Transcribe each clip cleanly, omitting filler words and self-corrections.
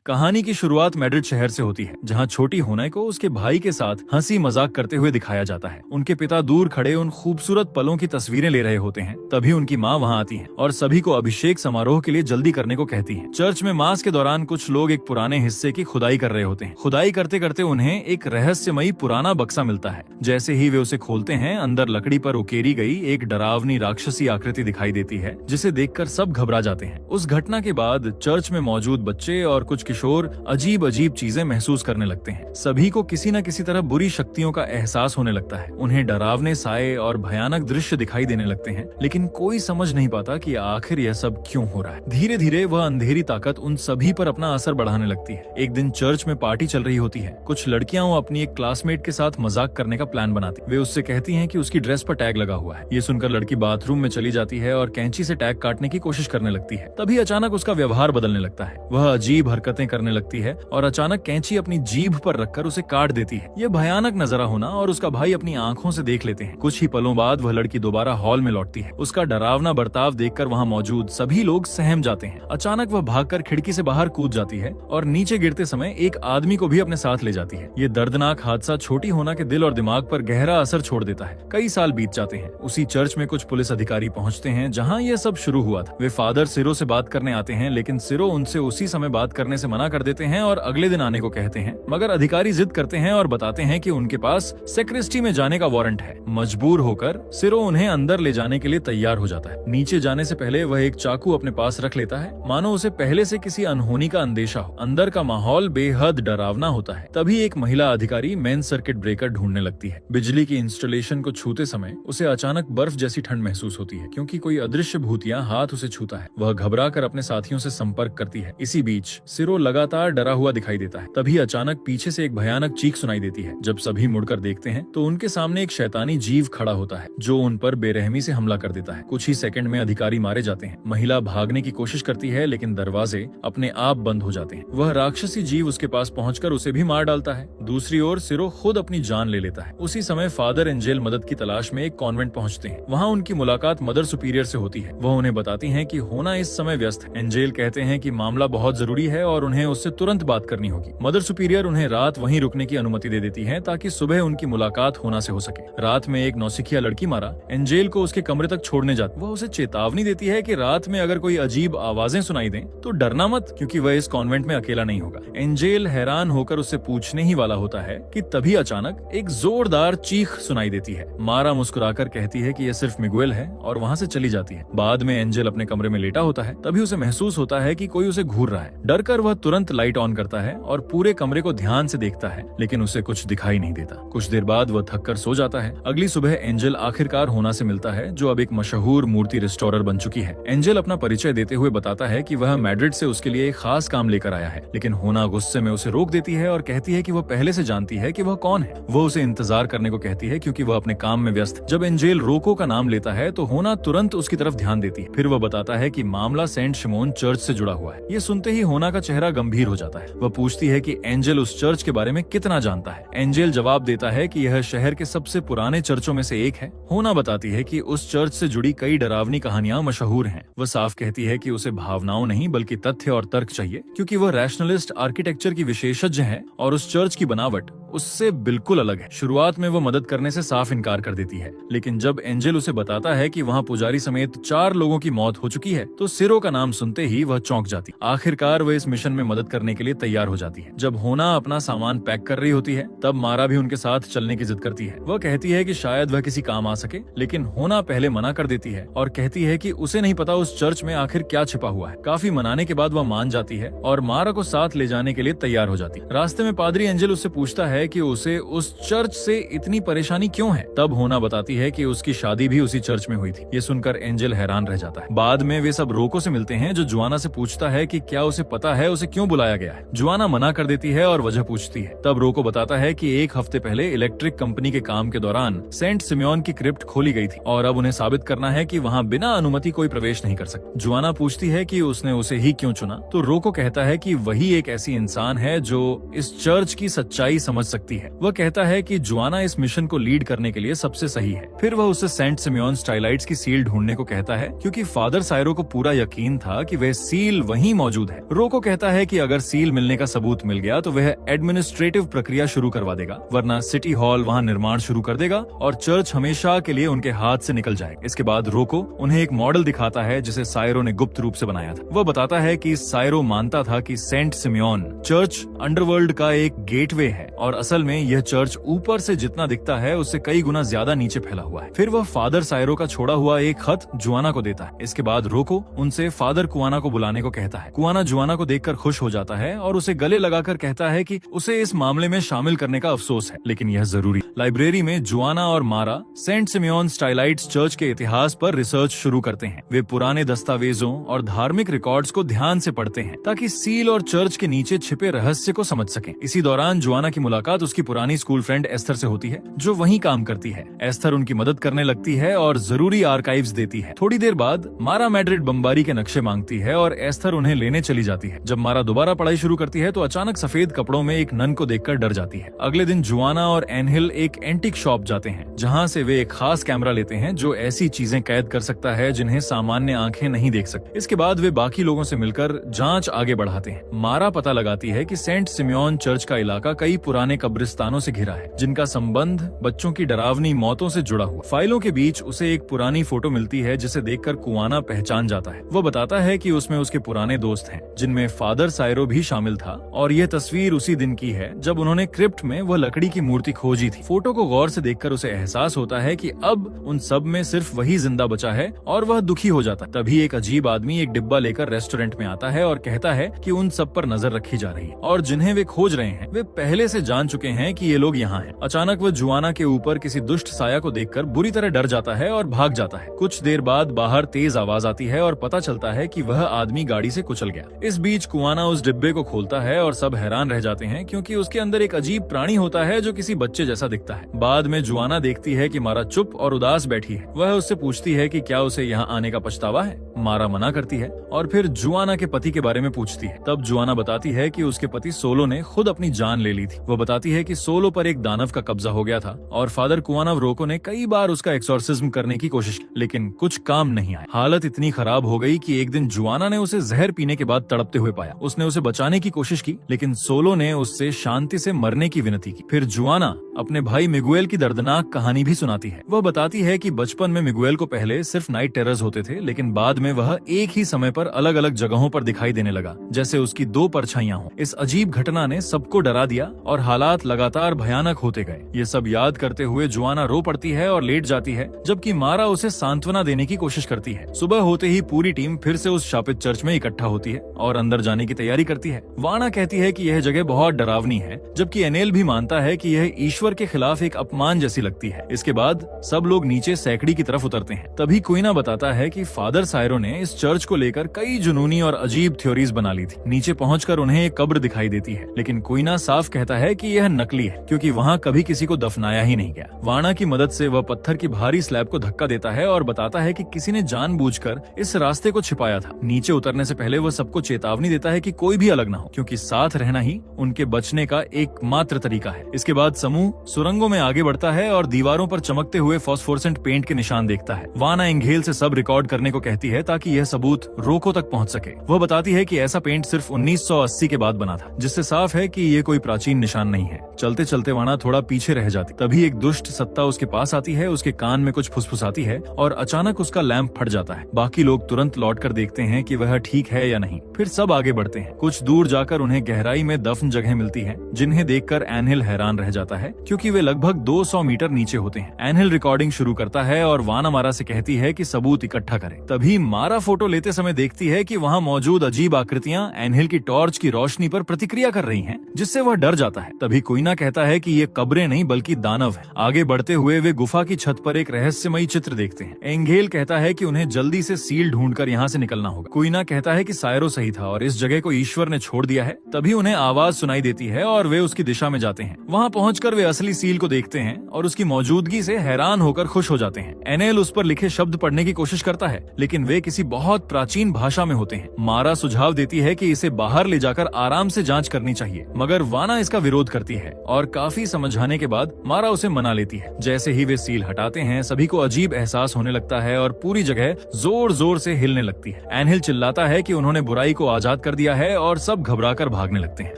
कहानी की शुरुआत मैड्रिड शहर से होती है, जहाँ छोटी होना को उसके भाई के साथ हंसी मजाक करते हुए दिखाया जाता है। उनके पिता दूर खड़े उन खूबसूरत पलों की तस्वीरें ले रहे होते हैं। तभी उनकी माँ वहाँ आती है और सभी को अभिषेक समारोह के लिए जल्दी करने को कहती है। चर्च में मास के दौरान कुछ लोग एक पुराने हिस्से की खुदाई कर रहे होते हैं। खुदाई करते करते उन्हें एक रहस्यमयी पुराना बक्सा मिलता है। जैसे ही वे उसे खोलते हैं, अंदर लकड़ी पर उकेरी गई एक डरावनी राक्षसी आकृति दिखाई देती है, जिसे देखकर सब घबरा जाते हैं। उस घटना के बाद चर्च में मौजूद बच्चे और कुछ किशोर अजीब अजीब चीजें महसूस करने लगते हैं। सभी को किसी न किसी तरह बुरी शक्तियों का एहसास होने लगता है। उन्हें डरावने साए और भयानक दृश्य दिखाई देने लगते हैं, लेकिन कोई समझ नहीं पाता कि आखिर यह सब क्यों हो रहा है। धीरे धीरे वह अंधेरी ताकत उन सभी पर अपना असर बढ़ाने लगती है। एक दिन चर्च में पार्टी चल रही होती है। कुछ लड़कियां अपनी एक क्लासमेट के साथ मजाक करने का प्लान बनाती। वे उससे कहती हैं कि उसकी ड्रेस पर टैग लगा हुआ है। ये सुनकर लड़की बाथरूम में चली जाती है और कैंची से टैग काटने की कोशिश करने लगती है। तभी अचानक उसका व्यवहार बदलने लगता है। वह अजीब हरकतें करने लगती है और अचानक कैंची अपनी जीभ पर रखकर उसे काट देती है। यह भयानक नजारा होना और उसका भाई अपनी आंखों से देख लेते हैं। कुछ ही पलों बाद वह लड़की दोबारा हॉल में लौटती है। उसका डरावना बर्ताव देखकर वहां मौजूद सभी लोग सहम जाते हैं। अचानक वह भागकर खिड़की से बाहर कूद जाती है और नीचे गिरते समय एक आदमी को भी अपने साथ ले जाती है। ये दर्दनाक हादसा छोटी होना के दिल और दिमाग पर गहरा असर छोड़ देता है। कई साल बीत जाते हैं। उसी चर्च में कुछ पुलिस अधिकारी पहुंचते हैं जहां यह सब शुरू हुआ था। वे फादर सिरो से बात करने आते हैं, लेकिन सिरो उनसे उसी समय बात करने से मना कर देते हैं और अगले दिन आने को कहते हैं। मगर अधिकारी जिद करते हैं और बताते हैं कि उनके पास सेक्रेस्ट्री में जाने का वारंट है। मजबूर होकर सिरो उन्हें अंदर ले जाने के लिए तैयार हो जाता है। नीचे जाने से पहले वह एक चाकू अपने पास रख लेता है, मानो उसे पहले से किसी अनहोनी का अंदेशा हो। अंदर का माहौल बेहद डरावना होता है। तभी एक महिला अधिकारी मेन सर्किट ब्रेकर ढूंढने लगती है। बिजली की इंस्टॉलेशन को छूते समय उसे अचानक बर्फ जैसी ठंड महसूस होती है, क्योंकि कोई अदृश्य भूतिया हाथ उसे छूता है। वह घबरा कर अपने साथियों से संपर्क करती है। इसी बीच सिरो लगातार डरा हुआ दिखाई देता है। तभी अचानक पीछे से एक भयानक चीख सुनाई देती है। जब सभी मुड़कर देखते हैं तो उनके सामने एक शैतानी जीव खड़ा होता है, जो उन पर बेरहमी से हमला कर देता है। कुछ ही सेकंड में अधिकारी मारे जाते हैं। महिला भागने की कोशिश करती है, लेकिन दरवाजे अपने आप बंद हो जाते हैं। वह राक्षसी जीव उसके पास पहुंचकर उसे भी मार डालता है। दूसरी ओर सिरो खुद अपनी जान ले लेता है। उसी समय फादर एंजेल मदद की तलाश में एक कॉन्वेंट पहुंचते हैं। वहां उनकी मुलाकात मदर सुपीरियर से होती है। वह उन्हें बताती हैं कि होना इस समय व्यस्त है। एंजेल कहते हैं कि मामला बहुत जरूरी है और उन्हें उससे तुरंत बात करनी होगी। मदर सुपीरियर उन्हें रात वहीं रुकने की अनुमति दे देती है, ताकि सुबह उनकी मुलाकात होना से हो सके। रात में एक नौसिखिया लड़की मारा एंजेल को उसके कमरे तक छोड़ने जाती। वह उसे चेतावनी देती है कि रात में अगर कोई अजीब आवाजें सुनाई दें तो डरना मत, क्योंकि वह इस कॉन्वेंट में अकेला नहीं होगा। एंजेल हैरान होकर उससे पूछने ही वाला होता है कि तभी अचानक एक जोरदार चीख सुनाई देती है। मारा मुस्कुराकर कहती है कि यह सिर्फ मिगुएल है और वहां से चली जाती है। बाद में एंजेल अपने कमरे में लेटा होता है। तभी उसे महसूस होता है कि कोई उसे घूर रहा है। डरकर वह तुरंत लाइट ऑन करता है और पूरे कमरे को ध्यान से देखता है, लेकिन उसे कुछ दिखाई नहीं देता। कुछ देर बाद वह थक कर सो जाता है। अगली सुबह एंजेल आखिरकार होना से मिलता है, जो अब एक मशहूर मूर्ति रिस्टोरर बन चुकी है। एंजेल अपना परिचय देते हुए बताता है कि वह मैड्रिड से उसके लिए एक खास काम लेकर आया है, लेकिन होना गुस्से में उसे रोक देती है और कहती है कि वह पहले से जानती है कि वह कौन है। वह उसे इंतजार करने को कहती है, क्योंकि वह अपने काम में व्यस्त। जब एंजेल रोको का नाम लेता है तो होना तुरंत उसकी तरफ ध्यान देती है। फिर वह बताता है कि मामला सेंट शिमोन चर्च से जुड़ा हुआ है। ये सुनते ही होना का चेहरा गंभीर हो जाता है। वह पूछती है कि एंजेल उस चर्च के बारे में कितना जानता है। एंजेल जवाब देता है कि यह शहर के सबसे पुराने चर्चों में से एक है। होना बताती है कि उस चर्च से जुड़ी कई डरावनी कहानियां मशहूर हैं। वह साफ कहती है कि उसे भावनाओं नहीं बल्कि तथ्य और तर्क चाहिए, क्योंकि वह रैशनलिस्ट आर्किटेक्चर की विशेषज्ञ है और उस चर्च की बनावट उससे बिल्कुल अलग है। शुरुआत में वो मदद करने से साफ इनकार कर देती है, लेकिन जब एंजेल उसे बताता है कि वहाँ पुजारी समेत 4 लोगों की मौत हो चुकी है, तो सिरो का नाम सुनते ही वह चौंक जाती। आखिरकार वह इस मिशन में मदद करने के लिए तैयार हो जाती है। जब होना अपना सामान पैक कर रही होती है, तब मारा भी उनके साथ चलने की जिद करती है। वह कहती है कि शायद वह किसी काम आ सके, लेकिन होना पहले मना कर देती है और कहती है कि उसे नहीं पता उस चर्च में आखिर क्या छिपा हुआ है। काफी मनाने के बाद वह मान जाती है और मारा को साथ ले जाने के लिए तैयार हो जाती। रास्ते में पादरी एंजेल उससे पूछता है कि उसे उस चर्च से इतनी परेशानी क्यों है। तब होना बताती है कि उसकी शादी भी उसी चर्च में हुई थी। ये सुनकर एंजेल हैरान रह जाता है। बाद में वे सब रोको से मिलते हैं, जो जुआना से पूछता है कि क्या उसे पता है उसे क्यों बुलाया गया है। जुआना मना कर देती है और वजह पूछती है। तब रोको बताता है कि 1 हफ्ते पहले इलेक्ट्रिक कंपनी के काम के दौरान सेंट सिमियोन की क्रिप्ट खोली गई थी और अब उन्हें साबित करना है कि वहाँ बिना अनुमति कोई प्रवेश नहीं कर सकता। जुआना पूछती है कि उसने उसे ही क्यों चुना, तो रोको कहता है कि वही एक ऐसी इंसान है जो इस चर्च की सच्चाई समझ सकती है। वह कहता है कि जुआना इस मिशन को लीड करने के लिए सबसे सही है। फिर वह उसे सेंट सिमियोन स्टाइलाइट्स की सील ढूंढने को कहता है, क्योंकि फादर सायरो को पूरा यकीन था कि वह सील वहीं मौजूद है। रोको कहता है कि अगर सील मिलने का सबूत मिल गया तो वह एडमिनिस्ट्रेटिव प्रक्रिया शुरू करवा देगा, वरना सिटी हॉल वहाँ निर्माण शुरू कर देगा और चर्च हमेशा के लिए उनके हाथ से निकल जाएगा। इसके बाद रोको उन्हें एक मॉडल दिखाता है जिसे सायरो ने गुप्त रूप से बनाया था। वह बताता है कि सायरो मानता था कि सेंट सिमियोन चर्च अंडरवर्ल्ड का एक गेटवे है और असल में यह चर्च ऊपर से जितना दिखता है उससे कई गुना ज्यादा नीचे फैला हुआ है। फिर वह फादर सायरो का छोड़ा हुआ एक खत जुआना को देता है। इसके बाद रोको उनसे फादर कुआना को बुलाने को कहता है। कुआना जुआना को देखकर खुश हो जाता है और उसे गले लगाकर कहता है कि उसे इस मामले में शामिल करने का अफसोस है, लेकिन यह जरूरी। लाइब्रेरी में जुआना और मारा सेंट सिमियोन स्टाइलाइट्स चर्च के इतिहास पर रिसर्च शुरू करते हैं। वे पुराने दस्तावेजों और धार्मिक रिकॉर्ड्स को ध्यान से पढ़ते हैं ताकि सील और चर्च के नीचे छिपे रहस्य को समझ सकें। इसी दौरान जुआना की मुलाकात उसकी पुरानी स्कूल फ्रेंड एस्थर से होती है, जो वहीं काम करती है। एस्थर उनकी मदद करने लगती है और जरूरी आर्काइव्स देती है। थोड़ी देर बाद मारा मैड्रिड बमबारी के नक्शे मांगती है और एस्थर उन्हें लेने चली जाती है। जब मारा दोबारा पढ़ाई शुरू करती है तो अचानक सफेद कपड़ों में एक नन को देखकर डर जाती है। अगले दिन जुआना और एनहिल एक एंटीक शॉप जाते हैं, जहाँ से वे एक खास कैमरा लेते हैं जो ऐसी चीजें कैद कर सकता है जिन्हें सामान्य आंखें नहीं देख सकती। इसके बाद वे बाकी लोगों से मिलकर जांच आगे बढ़ाते हैं। मारा पता लगाती है कि सेंट सिमियोन चर्च का इलाका कई पुराने कब्रिस्तानों से घिरा है, जिनका संबंध बच्चों की डरावनी मौतों से जुड़ा हुआ। फाइलों के बीच उसे एक पुरानी फोटो मिलती है जिसे देखकर कुआना पहचान जाता है। वह बताता है कि उसमें उसके पुराने दोस्त हैं, जिनमें फादर सायरो भी शामिल था, और यह तस्वीर उसी दिन की है जब उन्होंने क्रिप्ट में वह लकड़ी की मूर्ति खोजी थी। फोटो को गौर से देखकर उसे एहसास होता है कि अब उन सब में सिर्फ वही जिंदा बचा है और वह दुखी हो जाता है। तभी एक अजीब आदमी एक डिब्बा लेकर रेस्टोरेंट में आता है और कहता है कि उन सब पर नजर रखी जा रही है और जिन्हें वे खोज रहे हैं वे पहले से जान चुके हैं कि ये लोग यहाँ हैं। अचानक वह जुआना के ऊपर किसी दुष्ट साया को देखकर बुरी तरह डर जाता है और भाग जाता है। कुछ देर बाद बाहर तेज आवाज आती है और पता चलता है कि वह आदमी गाड़ी से कुचल गया। इस बीच कुआना उस डिब्बे को खोलता है और सब हैरान रह जाते हैं, क्योंकि उसके अंदर एक अजीब प्राणी होता है जो किसी बच्चे जैसा दिखता है। बाद में जुआना देखती है कि मारा चुप और उदास बैठी है। वह उससे पूछती है कि क्या उसे यहाँ आने का पछतावा है। मारा मना करती है और फिर जुआना के पति के बारे में पूछती है। तब जुआना बताती है कि उसके पति सोलो ने खुद अपनी जान ले ली थी। वह बताती है कि सोलो पर एक दानव का कब्जा हो गया था और फादर कुआनव रोको ने कई बार उसका एक्सोर्सिज्म करने की कोशिश की, लेकिन कुछ काम नहीं आया। हालत इतनी खराब हो गई कि एक दिन जुआना ने उसे जहर पीने के बाद तड़पते हुए पाया। उसने उसे बचाने की कोशिश की, लेकिन सोलो ने उससे शांति से मरने की विनती की। फिर जुआना अपने भाई मिगुएल की दर्दनाक कहानी भी सुनाती है। वह बताती है कि बचपन में मिगुएल को पहले सिर्फ नाइट टेरर्स होते थे, लेकिन बाद में वह एक ही समय पर अलग अलग जगहों पर दिखाई देने लगा, जैसे उसकी दो परछाइयां हों। इस अजीब घटना ने सबको डरा दिया और हालात लगातार भयानक होते गए। ये सब याद करते हुए जुआना रो पड़ती है और लेट जाती है, जबकि मारा उसे सांत्वना देने की कोशिश करती है। सुबह होते ही पूरी टीम फिर से उस शापित चर्च में इकट्ठा होती है और अंदर जाने की तैयारी करती है। वाना कहती है कि यह जगह बहुत डरावनी है, जबकि एनेल भी मानता है कि यह ईश्वर के खिलाफ एक अपमान जैसी लगती है। इसके बाद सब लोग नीचे सैकड़ी की तरफ उतरते हैं। तभी कुइना बताता है कि फादर सायरो ने इस चर्च को लेकर कई जुनूनी और अजीब थ्योरीज बना ली थी। नीचे पहुंचकर उन्हें एक कब्र दिखाई देती है, लेकिन कुइना साफ कहता है कि यह नकली है, क्योंकि वहां कभी किसी को दफनाया ही नहीं गया। वाना की मदद से वह पत्थर की भारी स्लैब को धक्का देता है और बताता है कि किसी ने जानबूझकर इस रास्ते को छिपाया था। नीचे उतरने से पहले वह सबको चेतावनी देता है कि कोई भी अलग ना हो, क्योंकि साथ रहना ही उनके बचने का एकमात्र तरीका है। इसके बाद समूह सुरंगों में आगे बढ़ता है और दीवारों पर चमकते हुए फॉस्फोरेसेंट पेंट के निशान देखता है। वाना एंगेल से सब रिकॉर्ड करने को कहती है ताकि यह सबूत रोको तक पहुंच सके। वह बताती है कि ऐसा पेंट सिर्फ 1980 के बाद बना था, जिससे साफ है कि ये कोई प्राचीन निशान नहीं है। चलते चलते वाना थोड़ा पीछे रह जाती। तभी एक दुष्ट सत्ता उसके पास आती है, उसके कान में कुछ फुसफुसाती है और अचानक उसका लैंप फट जाता है। बाकी लोग तुरंत लौटकर देखते हैं कि वह ठीक है या नहीं। फिर सब आगे बढ़ते हैं। कुछ दूर जाकर उन्हें गहराई में दफन जगह मिलती है, जिन्हें देखकर एनहिल हैरान रह जाता है, क्योंकि वे लगभग 200 मीटर नीचे होते हैं। एनहिल रिकॉर्डिंग शुरू करता है और वाना मारा से कहती है कि सबूत इकट्ठा करें। तभी मारा फोटो लेते समय देखती है कि वहाँ मौजूद अजीब आकृतियां एनहिल की टॉर्च की रोशनी पर प्रतिक्रिया कर रही हैं, जिससे वह डर जाता है। तभी कुइना कहता है कि ये कब्रें नहीं बल्कि दानव हैं। आगे बढ़ते हुए वे गुफा की छत पर एक रहस्यमयी चित्र देखते हैं। एंगेल कहता है कि उन्हें जल्दी से सील ढूंढकर यहाँ से निकलना होगा। कुइना कहता है कि सायरो सही था और इस जगह को ईश्वर ने छोड़ दिया है। तभी उन्हें आवाज सुनाई देती है और वे उसकी दिशा में जाते हैं। वहाँ पहुंचकर वे असली सील को देखते हैं और उसकी मौजूदगी से हैरान होकर खुश हो जाते हैं। एनेल उस पर लिखे शब्द पढ़ने की कोशिश करता है, लेकिन वे किसी बहुत प्राचीन भाषा में होते हैं। मारा सुझाव देती है कि इसे बाहर ले जाकर आराम से जांच करनी चाहिए, मगर वाना इसका विरोध करती है और काफी समझाने के बाद मारा उसे मना लेती है। जैसे ही वे सील हटाते हैं, सभी को अजीब एहसास होने लगता है और पूरी जगह जोर जोर से हिलने लगती है। एनहिल चिल्लाता है कि उन्होंने बुराई को आजाद कर दिया है और सब घबराकर भागने लगते हैं।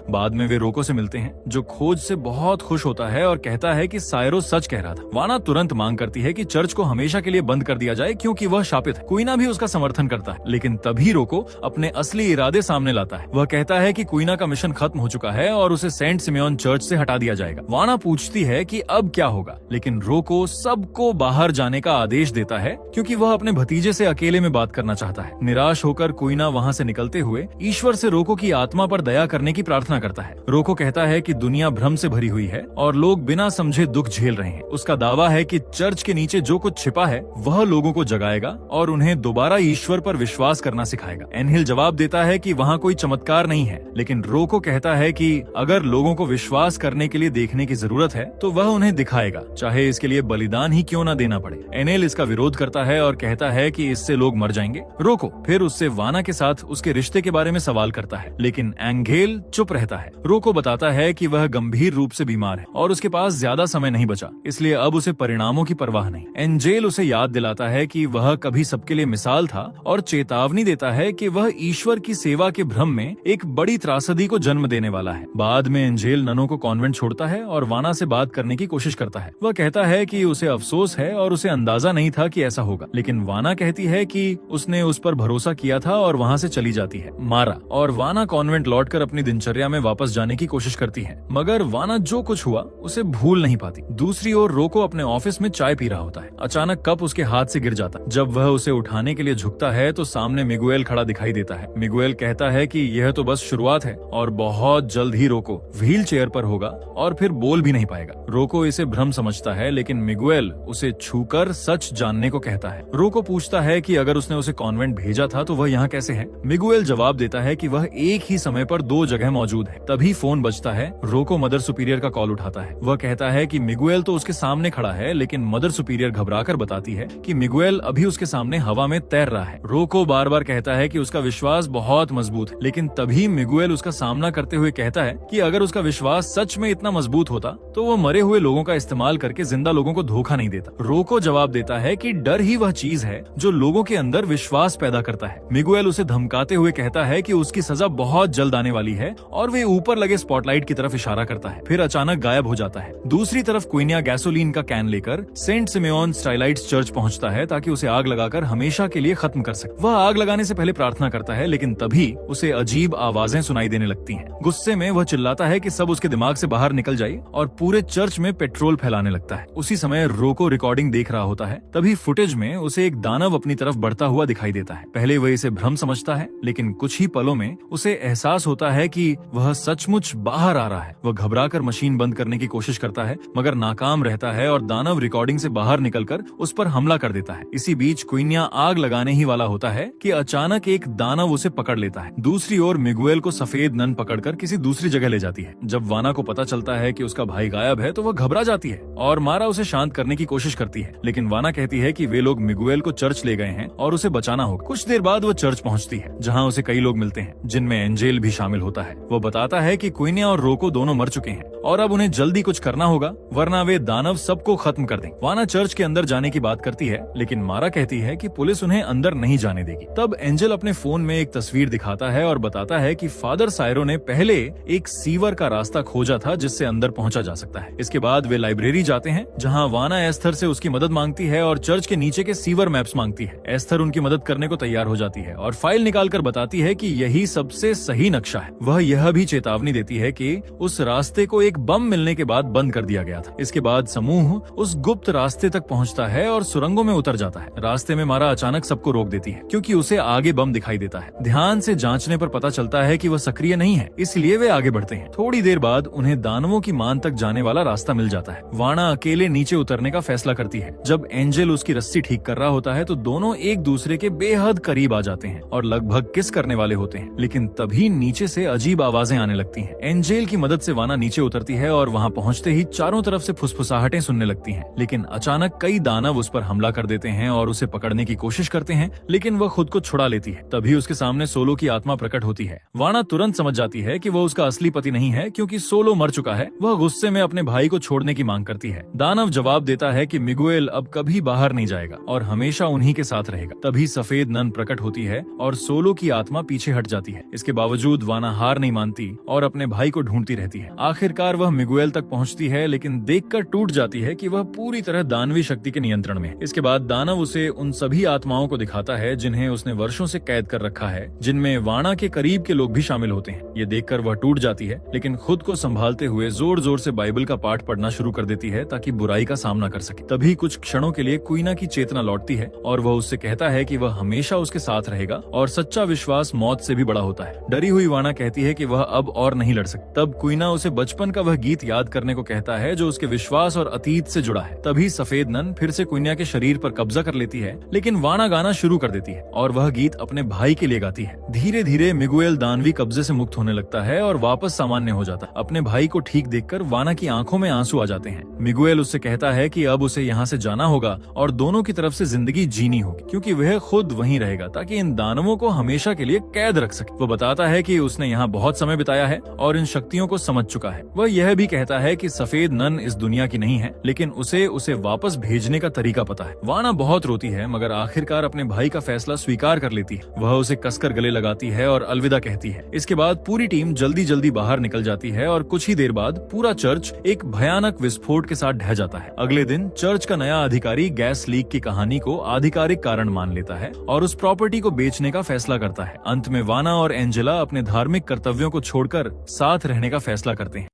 बाद में वे रोको से मिलते हैं, जो खोज से बहुत खुश होता है और कहता है कि सायरो सच कह रहा था। वाना तुरंत मांग करती है कि चर्च को हमेशा के लिए बंद कर दिया जाए क्योंकि वह शापित है। क्वीना भी उसका समर्थन करता है, लेकिन तभी रोको अपने असली इरादे सामने लाता है। वह कहता है कि क्वीना का मिशन खत्म हो चुका है और उसे सेंट सिमेओन चर्च से हटा दिया जाएगा। वाना पूछती है कि अब क्या होगा, लेकिन रोको सबको बाहर जाने का आदेश देता है क्योंकि वह अपने भतीजे से अकेले में बात करना चाहता है। निराश होकर क्वीना वहाँ से निकलते हुए ईश्वर से रोको की आत्मा पर दया करने की प्रार्थना करता है। रोको कहता है कि दुनिया भ्रम से भरी हुई है और लोग बिना समझे दुख झेल रहे हैं। उसका दावा है कि चर्च के नीचे जो कुछ छिपा है वह लोगों को जगाएगा और उन्हें दोबारा ईश्वर पर विश्वास करना सिखाएगा। एनहिल जवाब देता है कि वहाँ कोई चमत्कार नहीं है, लेकिन रोको कहता है कि अगर लोगों को विश्वास करने के लिए देखने की जरूरत है तो वह उन्हें दिखाएगा, चाहे इसके लिए बलिदान ही क्यों न देना पड़े। एनहिल इसका विरोध करता है और कहता है कि इससे लोग मर जाएंगे। रोको फिर उससे वाना के साथ उसके रिश्ते के बारे में सवाल करता है, लेकिन एंगेल चुप रहता है। रोको बताता है कि वह गंभीर रूप से बीमार है और उसके पास ज्यादा समय नहीं बचा, इसलिए अब उसे परिणामों की परवाह नहीं। एंजेल उसे याद दिलाता है कि वह कभी सबके लिए मिसाल था और चेतावनी देता है कि वह ईश्वर की सेवा के भ्रम में एक बड़ी त्रासदी को जन्म देने वाला है। बाद में एंजेल ननों को कॉन्वेंट छोड़ता है और वाना से बात करने की कोशिश करता है। वह कहता है कि उसे अफसोस है और उसे अंदाजा नहीं था कि ऐसा होगा, लेकिन वाना कहती है कि उसने उस पर भरोसा किया था और वहाँ से चली जाती है। मारा और वाना कॉन्वेंट लौटकर अपनी दिनचर्या में वापस जाने की कोशिश करती है, मगर वाना जो कुछ हुआ उसे भूल नहीं पाती। दूसरी ओर रोको अपने ऑफिस में चाय पी रहा होता है। अचानक कप उसके हाथ से गिर जाता है। जब वह उसे उठाने के लिए झुकता है तो सामने मिगुएल खड़ा दिखाई देता है। मिगुएल कहता है कि यह तो बस शुरुआत है और बहुत जल्द ही रोको व्हील चेयर पर होगा और फिर बोल भी नहीं पाएगा। रोको इसे भ्रम समझता है, लेकिन मिगुएल उसे छूकर सच जानने को कहता है। रोको पूछता है कि अगर उसने उसे कॉन्वेंट भेजा था तो वह यहाँ कैसे है। मिगुएल जवाब देता है कि वह एक ही समय पर दो जगह मौजूद है। तभी फोन बजता है। रोको मदर सुपीरियर का कॉल उठाता है। वह कहता है कि मिगुएल तो उसके सामने खड़ा है, लेकिन मदर सुपीरियर घबराकर बताती है कि मिगुएल अभी उसके सामने हवा में तैर रहा है। रोको बार बार कहता है कि उसका विश्वास बहुत मजबूत है, लेकिन तभी मिगुएल उसका सामना करते हुए कहता है कि अगर उसका विश्वास सच में इतना मजबूत होता तो वो मरे हुए लोगों का इस्तेमाल करके जिंदा लोगों को धोखा नहीं देता। रोको जवाब देता है कि डर ही वह चीज है जो लोगों के अंदर विश्वास पैदा करता है। मिगुएल उसे धमकाते हुए कहता है कि उसकी सजा बहुत जल्द आने वाली है और वे ऊपर लगे स्पॉटलाइट की तरफ इशारा करता है, फिर अचानक गायब हो जाता है। दूसरी तरफ क्वीनिया गैसोलीन का कैन लेकर सेंट सिमेओन स्टाइलाइट्स चर्च पहुंचता है ताकि उसे आग लगाकर हमेशा के लिए खत्म कर सके। वह आग लगाने से पहले प्रार्थना करता है, लेकिन तभी उसे अजीब आवाजें सुनाई देने लगती हैं। गुस्से में वह चिल्लाता है कि सब उसके दिमाग से बाहर निकल जाए और पूरे चर्च में पेट्रोल फैलाने लगता है। उसी समय रोको रिकॉर्डिंग देख रहा होता है। तभी फुटेज में उसे एक दानव अपनी तरफ बढ़ता हुआ दिखाई देता है। पहले वह इसे भ्रम समझता है, लेकिन कुछ ही पलों में उसे एहसास होता है कि वह सचमुच बाहर आ रहा है। वह घबराकर मशीन बंद करने की कोशिश करता है, मगर नाकाम रहता है और दानव रिकॉर्डिंग से बाहर निकलकर उस पर हमला कर देता है। इसी बीच क्वीनिया आग लगाने ही वाला होता है कि अचानक एक दानव उसे पकड़ लेता है। दूसरी ओर मिगुएल को सफेद नन पकड़कर किसी दूसरी जगह ले जाती है। जब वाना को पता चलता है कि उसका भाई गायब है तो वह घबरा जाती है और मारा उसे शांत करने की कोशिश करती है, लेकिन वाना कहती है कि वे लोग मिगुएल को चर्च ले गए हैं और उसे बचाना होगा। कुछ देर बाद वो चर्च पहुंचती है, जहां उसे कई लोग मिलते हैं, जिनमें एंजेल भी शामिल होता है। वो बताता है कि क्वीनिया और रोको दोनों मर चुके हैं और अब उन्हें जल्दी कुछ करना होगा, वरना वे दानव सबको खत्म कर देंगे। वाना चर्च के अंदर जाने की बात करती है, लेकिन मारा कहती है कि पुलिस उन्हें अंदर नहीं जाने देगी। तब एंजल अपने फोन में एक तस्वीर दिखाता है और बताता है कि फादर सायरो ने पहले एक सीवर का रास्ता खोजा था जिससे अंदर पहुंचा जा सकता है। इसके बाद वे लाइब्रेरी जाते हैं, जहां वाना एस्थर से उसकी मदद मांगती है और चर्च के नीचे के सीवर मैप्स मांगती है। एस्थर उनकी मदद करने को तैयार हो जाती है और फाइल निकालकर बताती है कि यही सबसे सही नक्शा है। वह यह भी चेतावनी देती है कि उस रास्ते को एक बम मिलने के बाद बंद कर दिया गया था। इसके बाद समूह उस गुप्त रास्ते तक पहुंचता है और सुरंगों में उतर जाता है। रास्ते में मारा अचानक सबको रोक देती है क्योंकि उसे आगे बम दिखाई देता है। ध्यान से जांचने पर पता चलता है कि वह सक्रिय नहीं है, इसलिए वे आगे बढ़ते हैं। थोड़ी देर बाद उन्हें दानवों की मान तक जाने वाला रास्ता मिल जाता है। वाना अकेले नीचे उतरने का फैसला करती है। जब एंजल उसकी रस्सी ठीक कर रहा होता है तो दोनों एक दूसरे के बेहद करीब आ जाते हैं और लगभग किस करने वाले होते हैं, लेकिन तभी नीचे से अजीब आवाजें आने लगती हैं। एंजेल की मदद से वाना नीचे उतर करती है और वहाँ पहुँचते ही चारों तरफ से फुसफुसाहटें सुनने लगती हैं। लेकिन अचानक कई दानव उस पर हमला कर देते हैं और उसे पकड़ने की कोशिश करते हैं, लेकिन वह खुद को छुड़ा लेती है। तभी उसके सामने सोलो की आत्मा प्रकट होती है। वाना तुरंत समझ जाती है कि वह उसका असली पति नहीं है, क्योंकि सोलो मर चुका है। वह गुस्से में अपने भाई को छोड़ने की मांग करती है। दानव जवाब देता है कि मिगुएल अब कभी बाहर नहीं जाएगा और हमेशा उन्हीं के साथ रहेगा। तभी सफेद नन प्रकट होती है और सोलो की आत्मा पीछे हट जाती है। इसके बावजूद वाना हार नहीं मानती और अपने भाई को ढूंढती रहती है। आखिरकार वह मिगुएल तक पहुंचती है, लेकिन देखकर टूट जाती है कि वह पूरी तरह दानवी शक्ति के नियंत्रण में। इसके बाद दानव उसे उन सभी आत्माओं को दिखाता है जिन्हें उसने वर्षों से कैद कर रखा है, जिनमें वाना के करीब के लोग भी शामिल होते हैं। ये देखकर वह टूट जाती है, लेकिन खुद को संभालते हुए जोर जोर से बाइबल का पाठ पढ़ना शुरू कर देती है ताकि बुराई का सामना कर सके। तभी कुछ क्षणों के लिए क्वीना की चेतना लौटती है और वह उससे कहता है कि वह हमेशा उसके साथ रहेगा और सच्चा विश्वास मौत से भी बड़ा होता है। डरी हुई वाना कहती है कि वह अब और नहीं लड़ सकती। तब क्वीना उसे बचपन का वह गीत याद करने को कहता है जो उसके विश्वास और अतीत से जुड़ा है। तभी सफेद नन फिर से क्वीना के शरीर पर कब्जा कर लेती है, लेकिन वाना गाना शुरू कर देती है और वह गीत अपने भाई के लिए गाती है। धीरे धीरे मिगुएल दानवी कब्जे से मुक्त होने लगता है और वापस सामान्य हो जाता है। अपने भाई को ठीक देखकर वाना की आंखों में आंसू आ जाते हैं। मिगुएल उससे कहता है कि अब उसे यहाँ से जाना होगा और दोनों की तरफ से जिंदगी जीनी होगी, क्योंकि वह खुद वहीं रहेगा ताकि इन दानवों को हमेशा के लिए कैद रख सके। वो बताता है कि उसने यहाँ बहुत समय बिताया है और इन शक्तियों को समझ चुका है। वह यह भी कहता है कि सफेद नन इस दुनिया की नहीं है, लेकिन उसे वापस भेजने का तरीका पता है। वाना बहुत रोती है, मगर आखिरकार अपने भाई का फैसला स्वीकार कर लेती है। वह उसे कसकर गले लगाती है और अलविदा कहती है। इसके बाद पूरी टीम जल्दी जल्दी बाहर निकल जाती है और कुछ ही देर बाद पूरा चर्च एक भयानक विस्फोट के साथ ढह जाता है। अगले दिन चर्च का नया अधिकारी गैस लीक की कहानी को आधिकारिक कारण मान लेता है और उस प्रॉपर्टी को बेचने का फैसला करता है। अंत में वाना और एंजेला अपने धार्मिक कर्तव्यों को छोड़कर साथ रहने का फैसला करते हैं।